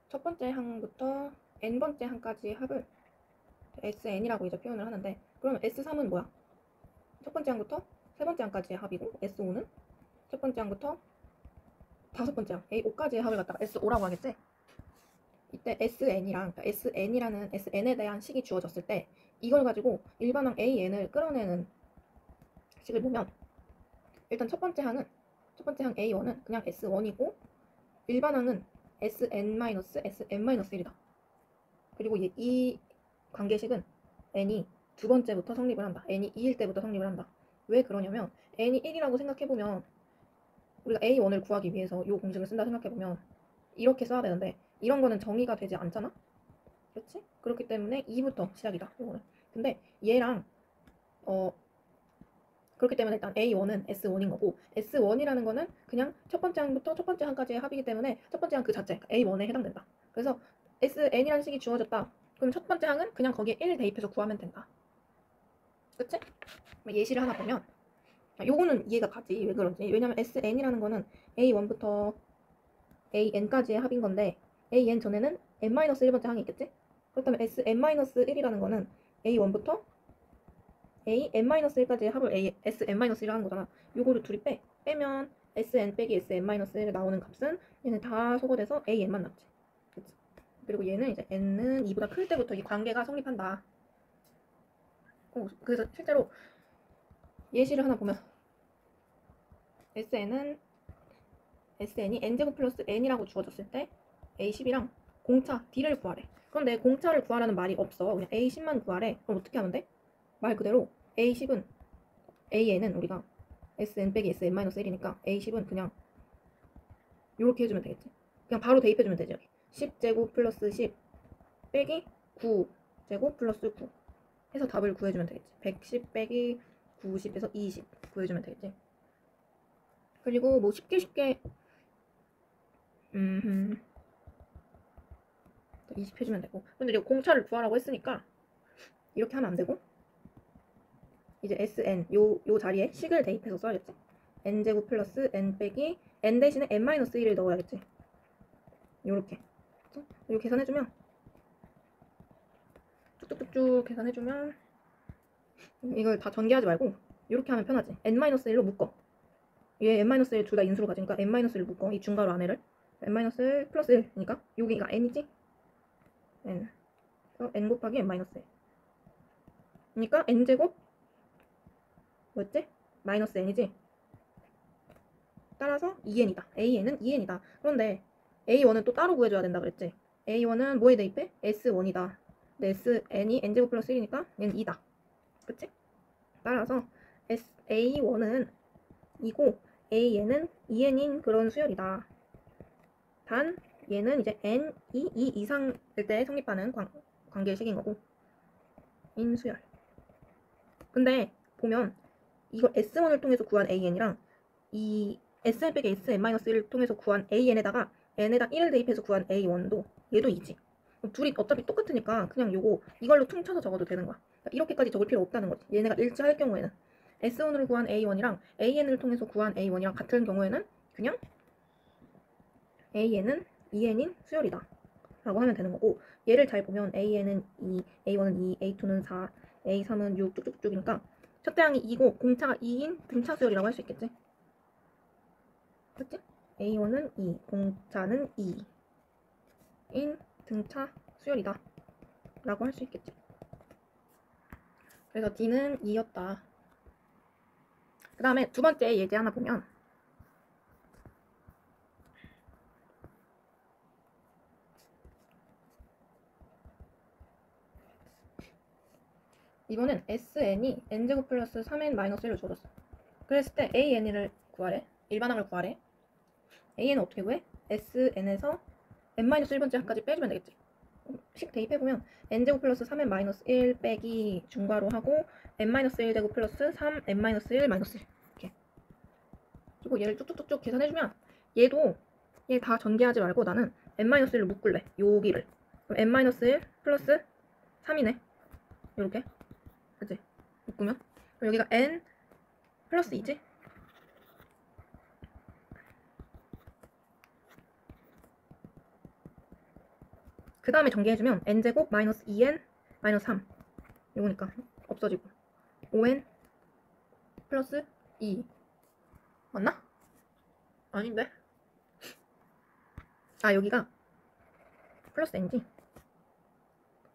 첫 번째 항부터 n번째 항까지 합을 SN이라고 이제 표현을 하는데, 그러면 S3은 뭐야? 첫 번째 항부터 세 번째 항까지의 합이고, S5는 첫 번째 항부터 다섯 번째 항, A5까지의 합을 갖다가 S5라고 하겠지? 이때 SN이랑, 그러니까 SN이라는 SN에 대한 식이 주어졌을 때 이걸 가지고 일반항 AN을 끌어내는 식을 보면, 일단 첫 번째 항 A1은 그냥 S1이고 일반항은 SN-SN-1이다. 그리고 이 관계식은 n이 두 번째부터 성립을 한다. n이 2일 때부터 성립을 한다. 왜 그러냐면 n이 1이라고 생각해보면, 우리가 A1을 구하기 위해서 이 공식을 쓴다 생각해보면 이렇게 써야 되는데 이런 거는 정의가 되지 않잖아? 그렇지? 그렇기 때문에 2부터 시작이다. 이거는. 근데 얘랑 그렇기 때문에 일단 A1은 S1인 거고, S1이라는 거는 그냥 첫 번째 항부터 첫 번째 항까지의 합이기 때문에 첫 번째 항 그 자체, A1에 해당된다. 그래서 SN이라는 식이 주어졌다. 그럼 첫 번째 항은 그냥 거기에 1 대입해서 구하면 된다. 그치? 예시를 하나 보면, 요거는 이해가 가지. 왜 그런지. 왜냐면 SN이라는 거는 A1부터 AN까지의 합인 건데, AN 전에는 N-1번째 항이 있겠지? 그렇다면 SN-1이라는 거는 A1부터 AN-1까지의 합을 SN-1 하는 거잖아. 요거를 둘이 빼면 SN 빼기 SN-1 나오는 값은 얘는 다 소거돼서 AN만 남지. 그치? 그리고 얘는 이제 N은 2보다 클 때부터 이 관계가 성립한다. 그래서 실제로 예시를 하나 보면, SN이 n제곱 플러스 n이라고 주어졌을 때 A10이랑 공차 D를 구하래. 그런데 공차를 구하라는 말이 없어. 그냥 A10만 구하래. 그럼 어떻게 하면 돼? 말 그대로 A10은 AN은 우리가 SN 빼기 SN-1이니까 A10은 그냥 이렇게 해주면 되겠지. 그냥 바로 대입해주면 되지. 여기 10제곱 플러스 10 빼기 9제곱 플러스 9 해서 답을 구해주면 되겠지. 110 빼기 90에서 20 구해주면 되겠지. 그리고 뭐 쉽게 20 해주면 되고. 근데 이제 공차를 구하라고 했으니까 이렇게 하면 안 되고, 이제 SN 요 자리에 식을 대입해서 써야겠지. n제곱 플러스 n 빼기 n 대신에 n-1을 넣어야겠지. 요렇게. 이렇게 계산해주면, 쭉쭉쭉쭉 계산해주면, 이걸 다 전개하지 말고 이렇게 하면 편하지. n-1로 묶어. 얘 n-1 둘 다 인수로 가지니까 n-1을 묶어. 이 중괄호 안에를 n-1 플러스 1이니까 여기가 n이지. n. 그래서 n 곱하기 n-1 그러니까 n제곱 뭐였지? 마이너스 n이지. 따라서 2n이다. AN은 2n이다. 그런데 A1은 또 따로 구해줘야 된다 그랬지. A1은 뭐에 대입해? S1이다. 근데 SN이 n제곱 플러스 1이니까 얘는 2다. 그치? 따라서 A1은 2고 AN은 2n인 그런 수열이다. 단 얘는 이제 n이 2 이상일 때 성립하는 관계식인 거고, 인수열. 근데 보면 이걸 S1을 통해서 구한 AN이랑 이 SN 빼기 SN-1을 통해서 구한 AN에다가 n에다 1을 대입해서 구한 A1도 얘도 2지. 둘이 어차피 똑같으니까 그냥 이걸로 퉁쳐서 적어도 되는 거야. 그러니까 이렇게까지 적을 필요 없다는 거지. 얘네가 일치할 경우에는 S1으로 구한 A1이랑 AN을 통해서 구한 A1이랑 같은 경우에는 그냥 AN은 2n인 수열이다 라고 하면 되는 거고, 얘를 잘 보면 AN은 2, A1은 2, A2는 4, A3은 6 쭉쭉쭉이니까 첫째 항이 2고 공차가 2인 등차 수열이라고 할 수 있겠지. 그치? A1은 2, 공차는 2인 등차 수열이다 라고 할 수 있겠지. 그래서 D는 2였다. 그 다음에 두 번째 예제 하나 보면, 이거는 SN이 n제곱 플러스 3n-1을 줘줬어. 그랬을 때 AN을 구하래. 일반항을 구하래. AN은 어떻게 구해? SN에서 n-1번째 항까지 빼주면 되겠지. 식 대입해보면 n제곱 플러스 3n-1 빼기 중괄호 하고 n-1제곱 플러스 3n-1 마이너스 1 이렇게. 그리고 얘를 쭉쭉쭉쭉 계산해주면 얘 다 전개하지 말고 나는 n-1로 묶을래. 여기를. 그럼 n-1 플러스 3이네. 이렇게. 그치? 묶으면. 그럼 여기가 n 플러스 2지? 그 다음에 전개해주면 n제곱 마이너스 2n 마이너스 3 이거니까 없어지고 5n 플러스 2 맞나? 아닌데? 아 여기가 플러스 n지?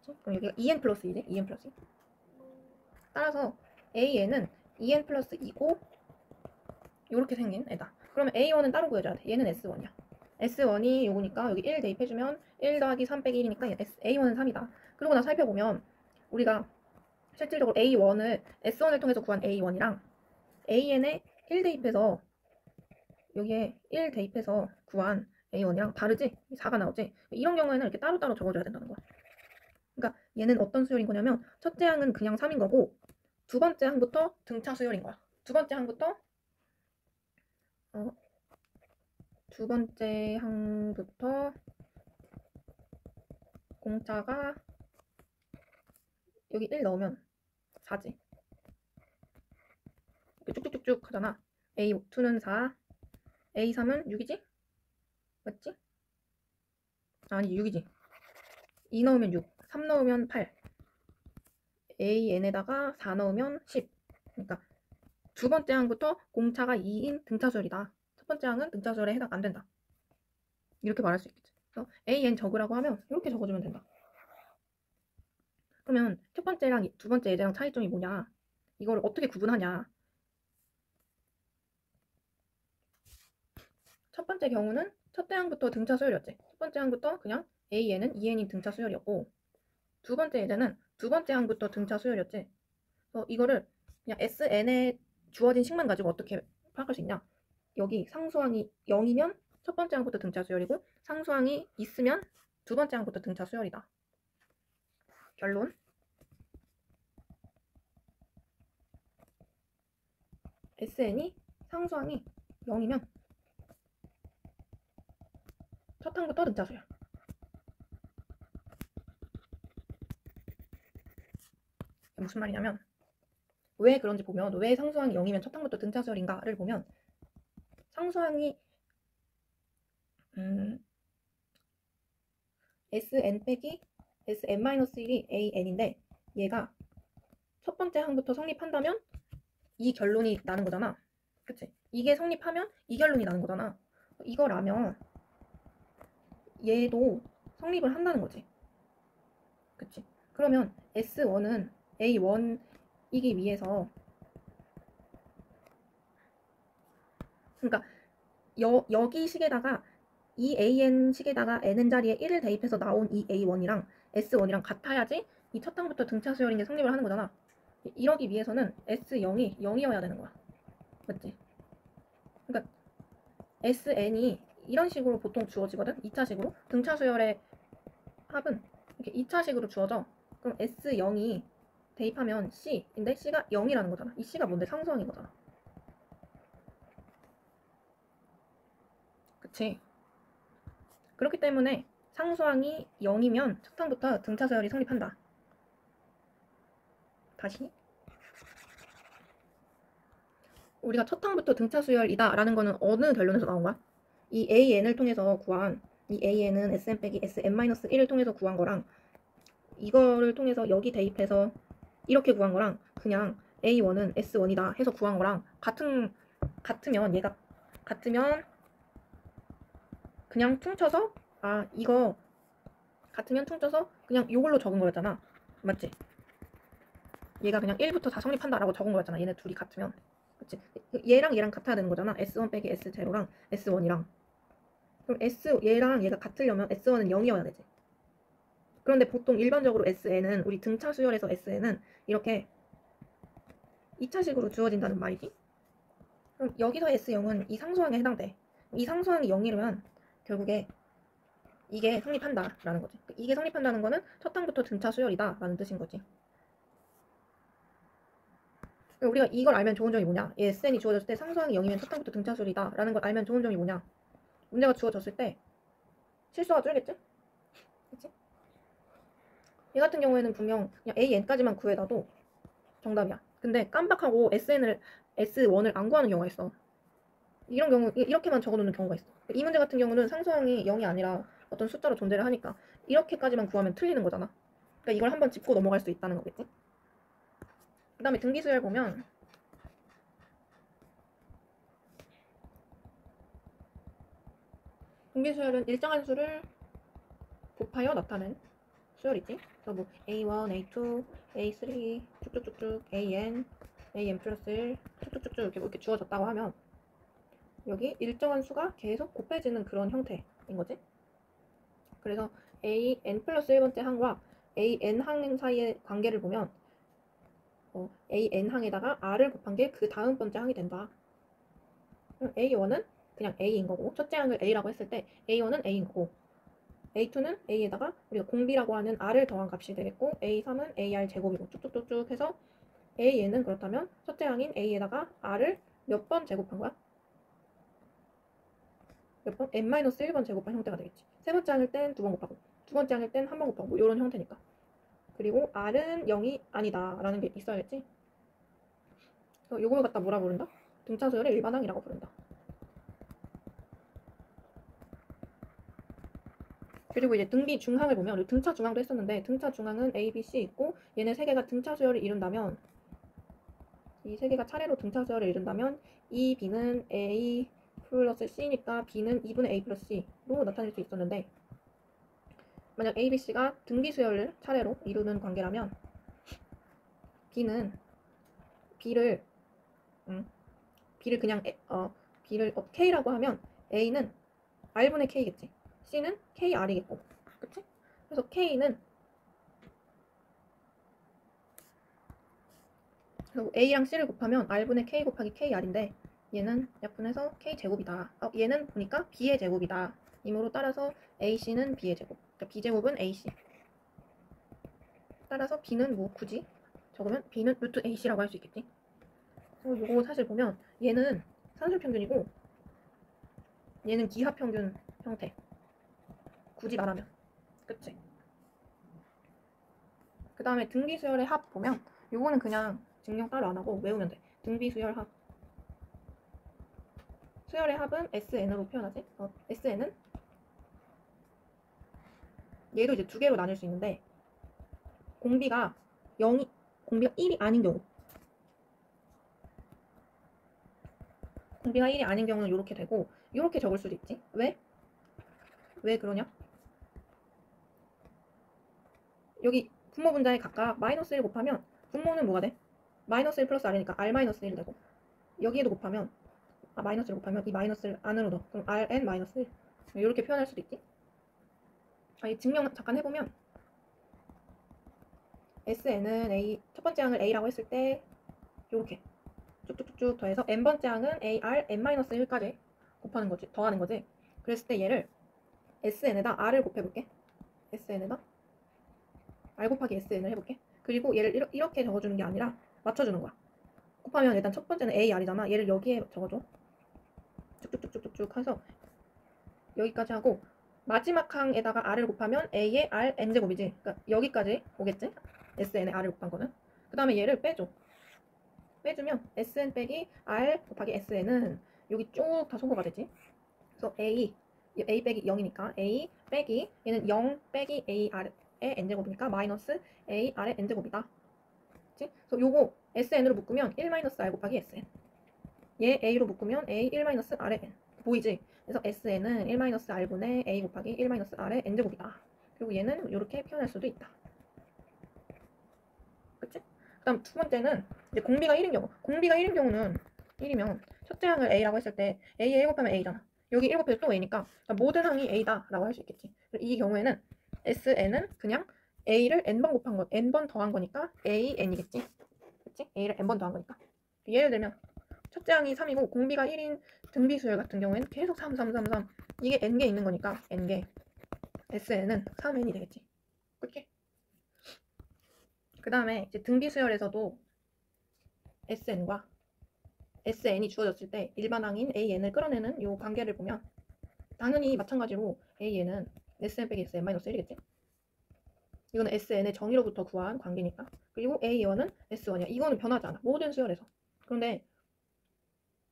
그치? 그럼 여기가 2n 플러스 2네? 2n 플러스 2 따라서 an은 2n 플러스 2고 요렇게 생긴 애다. 그러면 a1은 따로 구해줘야 돼. 얘는 s1이야. s1이 요거니까 여기 1 대입해주면 1 더하기 3 빼기 1이니까 a1은 3이다. 그러고 나 살펴보면 우리가 실질적으로 a1을 s1을 통해서 구한 a1이랑 an에 1 대입해서 여기에 1 대입해서 구한 a1이랑 다르지? 4가 나오지? 이런 경우에는 이렇게 따로따로 적어줘야 된다는 거야. 그러니까 얘는 어떤 수열인 거냐면 첫째 항은 그냥 3인 거고 두 번째 항부터 등차 수열인 거야. 두 번째 항부터 공차가 여기 1 넣으면 4지. 이렇게 쭉쭉쭉쭉 하잖아. A2는 4, A3은 6이지? 맞지? 아니 6이지. 2 넣으면 6, 3 넣으면 8, AN에다가 4 넣으면 10. 그러니까 두 번째 항부터 공차가 2인 등차수열이다. 첫 번째 항은 등차수열에 해당 안 된다. 이렇게 말할 수 있겠지. 그래서 AN 적으라고 하면 이렇게 적어주면 된다. 그러면 첫 번째랑 두 번째 예제랑 차이점이 뭐냐? 이걸 어떻게 구분하냐? 첫 번째 경우는 첫째 항부터 등차 수열이었지. 첫 번째 항부터 그냥 AN은 2N인 등차 수열이었고 두 번째 예제는 두 번째 항부터 등차 수열이었지. 그래서 이거를 그냥 SN에 주어진 식만 가지고 어떻게 파악할 수 있냐? 여기 상수항이 0이면 첫 번째 항부터 등차 수열이고 상수항이 있으면 두 번째 항부터 등차 수열이다. 결론. SN이 상수항이 0이면 첫 항부터 등차 수열. 무슨 말이냐면 왜 그런지 보면 왜 상수항이 0이면 첫 항부터 등차 수열인가를 보면 상수항이 Sn 빼기 Sn-1이 AN인데 얘가 첫 번째 항부터 성립한다면 이 결론이 나는 거잖아. 그치? 이게 성립하면 이 결론이 나는 거잖아. 이거라면 얘도 성립을 한다는 거지. 그치? 그러면 S1은 A1이기 위해서 그러니까 여기 식에다가 이 AN 식에다가 N은 자리에 1을 대입해서 나온 이 A1이랑 S1이랑 같아야지 이 첫 항부터 등차 수열인 게 성립을 하는 거잖아. 이러기 위해서는 S0이 0이어야 되는 거야. 맞지? 그러니까 SN이 이런 식으로 보통 주어지거든. 2차식으로. 등차 수열의 합은 이렇게 2차식으로 주어져. 그럼 S0이 대입하면 C인데 C가 0이라는 거잖아. 이 C가 뭔데? 상수항인 거잖아. 그치? 그렇기 때문에 상수항이 0이면 첫 항부터 등차 수열이 성립한다. 다시. 우리가 첫 항부터 등차 수열이다 라는 거는 어느 결론에서 나온 거야? 이 AN을 통해서 구한 이 AN은 SN 빼기 SN-1을 통해서 구한 거랑 이거를 통해서 여기 대입해서 이렇게 구한 거랑 그냥 A1은 S1이다 해서 구한 거랑 같으면 얘가 같으면 그냥 퉁쳐서 이거 같으면 퉁쳐서 그냥 이걸로 적은 거였잖아. 맞지? 얘가 그냥 1부터 다 성립한다라고 적은 거였잖아. 얘네 둘이 같으면. 그치? 얘랑 얘랑 같아야 되는 거잖아. S1 빼기 S0랑 S1이랑. 그럼 얘랑 얘가 같으려면 S1은 0이어야 되지. 그런데 보통 일반적으로 SN은 우리 등차 수열에서 SN은 이렇게 2차식으로 주어진다는 말이지. 그럼 여기서 S0은 이 상수항에 해당돼. 이 상수항이 0이면 결국에 이게 성립한다라는 거지. 이게 성립한다는 거는 첫 항부터 등차 수열이다 라는 뜻인 거지. 우리가 이걸 알면 좋은 점이 뭐냐? SN이 주어졌을 때 상수항이 0이면 첫 항부터 등차 수열이다 라는 걸 알면 좋은 점이 뭐냐? 문제가 주어졌을 때 실수가 줄겠지? 그치? 얘 같은 경우에는 분명 그냥 AN까지만 구해놔도 정답이야. 근데 깜빡하고 S1을 안 구하는 경우가 있어. 이런 경우 이렇게만 적어놓는 경우가 있어. 이 문제 같은 경우는 상수항이 0이 아니라 어떤 숫자로 존재를 하니까 이렇게까지만 구하면 틀리는 거잖아. 그러니까 이걸 한번 짚고 넘어갈 수 있다는 거겠지. 그 다음에 등비수열 보면 등비수열은 일정한 수를 곱하여 나타낸 수열이지. 그래서 뭐 A1, A2, A3 쭉쭉쭉쭉 AN, AN 플러스 1 쭉쭉쭉쭉 이렇게 주어졌다고 하면 여기 일정한 수가 계속 곱해지는 그런 형태인 거지. 그래서 AN 플러스 1번째 항과 AN 항 사이의 관계를 보면 AN 항에다가 R을 곱한 게 그 다음 번째 항이 된다. A1은 그냥 A인 거고, 첫째 항을 A라고 했을 때 A1은 A인 거고, A2는 A에다가 우리가 공비라고 하는 R을 더한 값이 되겠고, A3은 AR 제곱이고 쭉쭉쭉쭉 해서 AN은 그렇다면 첫째 항인 A에다가 R을 몇 번 제곱한 거야? 몇 번? N-1번 제곱한 형태가 되겠지. 세 번째 항일 땐 두 번 곱하고, 두 번째 항일 땐 한 번 곱하고, 뭐 이런 형태니까. 그리고 R은 0이 아니다 라는 게 있어야겠지. 그래서 요걸 갖다 뭐라 부른다? 등차수열의 일반항이라고 부른다. 그리고 이제 등비 중항을 보면 우리 등차 중항도 했었는데 등차 중항은 A, B, C 있고 얘네 세 개가 등차 수열을 이룬다면 이 세 개가 차례로 등차 수열을 이룬다면 이 B는 A 플러스 C니까 B는 2분의 A 플러스 C로 나타낼 수 있었는데 만약 A, B, C가 등비 수열을 차례로 이루는 관계라면 B는 B를 그냥 B를 K라고 하면 A는 R분의 K겠지. C는 KR이겠고. 그치? 그래서 K는 A랑 C를 곱하면 R분의 K 곱하기 KR인데 얘는 약분해서 K제곱이다. 얘는 보니까 B의 제곱이다. 이므로 따라서 AC는 B의 제곱. 그러니까 B제곱은 AC. 따라서 B는 뭐 굳이 적으면 B는 루트 AC라고 할 수 있겠지. 요거 사실 보면 얘는 산술평균이고 얘는 기하평균 형태. 굳이 말하면. 그치? 그 다음에 등비수열의 합 보면 요거는 그냥 증명 따로 안 하고 외우면 돼. 등비수열 합. 수열의 합은 SN으로 표현하지. SN은 얘도 이제 두 개로 나눌 수 있는데 공비가 1이 아닌 경우 공비가 1이 아닌 경우는 이렇게 되고 이렇게 적을 수도 있지. 왜? 왜 그러냐? 여기 분모 분자에 각각 마이너스 1 곱하면 분모는 뭐가 돼? 마이너스 1 플러스 R이니까 R 마이너스 1 되고 여기에도 곱하면 마이너스 1 곱하면 이 마이너스를 안으로 넣어. 그럼 Rn 마이너스 1 이렇게 표현할 수도 있지. 이 증명 잠깐 해보면 SN은 A 첫 번째 항을 A라고 했을 때 이렇게 쭉쭉쭉쭉 더해서 n번째 항은 AR n-1까지 곱하는 거지, 더하는 거지. 그랬을 때 얘를 SN에다 R을 곱해볼게. SN에다 R 곱하기 SN을 해볼게. 그리고 얘를 이렇게 적어주는 게 아니라 맞춰주는 거야. 곱하면 일단 첫 번째는 AR이잖아. 얘를 여기에 적어줘. 쭉쭉쭉쭉쭉 해서 여기까지 하고 마지막 항에다가 R을 곱하면 A의 R n제곱이지. 그러니까 여기까지 오겠지? SN에 R을 곱한 거는. 그 다음에 얘를 빼줘. 빼주면 SN 빼기 R 곱하기 SN은 여기 쭉 다 소거가 되지. 그래서 A 빼기 0이니까 A 빼기 얘는 0 빼기 AR의 n제곱이니까 마이너스 AR의 n제곱이다. 그치? 그래서 요거 SN으로 묶으면 1-R 곱하기 SN. 얘 A로 묶으면 A 1-R의 n. 보이지? 그래서 SN은 1-R분의 A 곱하기 1-R의 n제곱이다. 그리고 얘는 이렇게 표현할 수도 있다. 그치? 그 다음 두 번째는 이제 공비가 1인 경우. 공비가 1인 경우는 1이면 첫째 항을 A라고 했을 때 A에 1 곱하면 A잖아. 여기 1 곱해서 또 A니까 모든 항이 A다 라고 할 수 있겠지. 이 경우에는 SN은 그냥 A를 N번 곱한 거, N번 더한 거니까 AN이겠지. 그치? A를 N번 더한 거니까. 예를 들면 첫째 항이 3이고 공비가 1인 등비수열 같은 경우에는 계속 3, 3, 3, 3 이게 N개 있는 거니까 N개 SN은 3N이 되겠지. 그치? 그 다음에 이제 등비수열에서도 SN과 SN이 주어졌을 때 일반항인 AN을 끌어내는 이 관계를 보면 당연히 마찬가지로 AN은 SN 빼기 SN-1이겠지? 이거는 SN의 정의로부터 구한 관계니까. 그리고 A1은 S1이야. 이거는 변하지 않아. 모든 수열에서. 그런데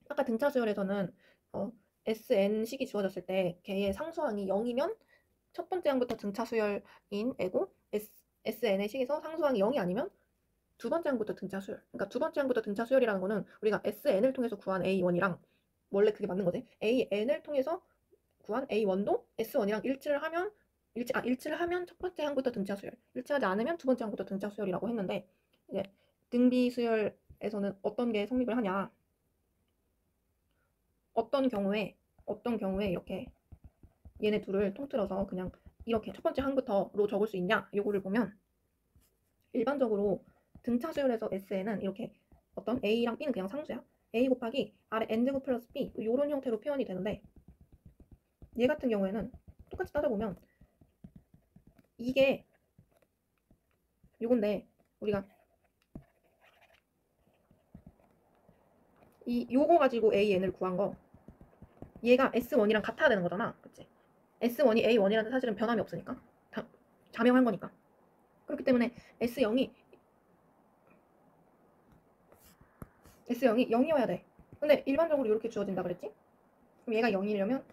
아까 등차 수열에서는 SN식이 주어졌을 때 걔의 상수항이 0이면 첫 번째 항부터 등차 수열인 애고 SN의 식에서 상수항이 0이 아니면 두 번째 항부터 등차 수열. 그러니까 두 번째 항부터 등차 수열이라는 거는 우리가 SN을 통해서 구한 A1이랑 원래 그게 맞는 거지. AN을 통해서 구한 A1도 S1이랑 일치를 하면 첫 번째 항부터 등차 수열. 일치하지 않으면 두 번째 항부터 등차 수열이라고 했는데 이제 등비 수열에서는 어떤 게 성립을 하냐? 어떤 경우에 이렇게 얘네 둘을 통틀어서 그냥 이렇게 첫 번째 항부터로 적을 수 있냐? 요거를 보면 일반적으로 등차 수열에서 SN은 이렇게 어떤 A랑 B는 그냥 상수야. A 곱하기 아래 N제곱 플러스 B 요런 형태로 표현이 되는데 얘 같은 경우에는 똑같이 따져보면 이게 요건데 우리가 요거 가지고 AN을 구한 거 얘가 S1이랑 같아야 되는 거잖아. 그치? S1이 A1이라는 사실은 변함이 없으니까 자명한 거니까. 그렇기 때문에 S0이 0이어야 돼. 근데 일반적으로 이렇게 주어진다 그랬지? 그럼 얘가 0이려면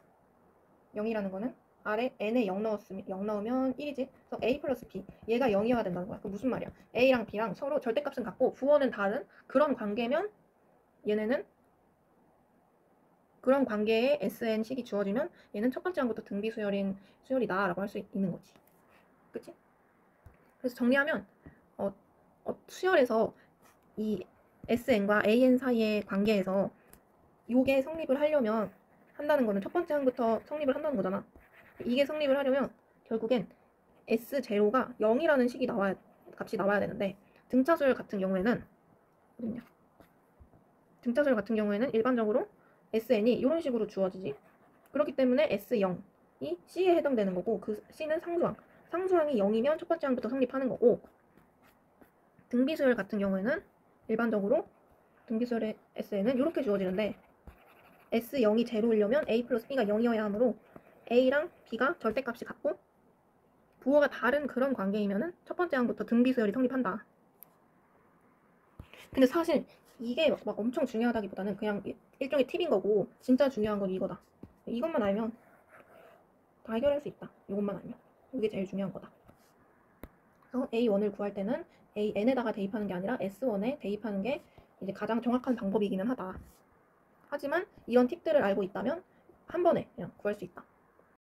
0이라는 거는 아래 n에 0 넣으면 1이지. 그래서 a 플러스 b 얘가 0이어야 된다는 거야. 그 무슨 말이야? a랑 b랑 서로 절대값은 같고 부호는 다른 그런 관계면 얘네는 그런 관계에 SN식이 주어지면 얘는 첫 번째 항부터 등비 수열이다 라고 할 수 있는 거지. 그치? 그래서 정리하면 수열에서 이 SN과 AN 사이의 관계에서 요게 성립을 하려면 한다는 거는 첫 번째 항부터 성립을 한다는 거잖아. 이게 성립을 하려면 결국엔 S0가 0이라는 값이 나와야 되는데 등차수열 같은 경우에는 어딨냐? 등차수열 같은 경우에는 일반적으로 SN이 이런 식으로 주어지지. 그렇기 때문에 S0이 C에 해당되는 거고 그 C는 상수항이 0이면 첫 번째 항부터 성립하는 거고 등비수열 같은 경우에는 일반적으로 등비수열의 SN은 이렇게 주어지는데 S0이 제로이려면 A 플러스 B가 0이어야 하므로 A랑 B가 절대값이 같고 부호가 다른 그런 관계이면은 첫 번째 항부터 등비수열이 성립한다. 근데 사실 이게 막 엄청 중요하다기보다는 그냥 일종의 팁인 거고 진짜 중요한 건 이거다. 이것만 알면 다 해결할 수 있다. 이것만 알면. 이게 제일 중요한 거다. 그래서 A1을 구할 때는 AN에다가 대입하는 게 아니라 S1에 대입하는 게 이제 가장 정확한 방법이기는 하다. 하지만 이런 팁들을 알고 있다면 한 번에 그냥 구할 수 있다.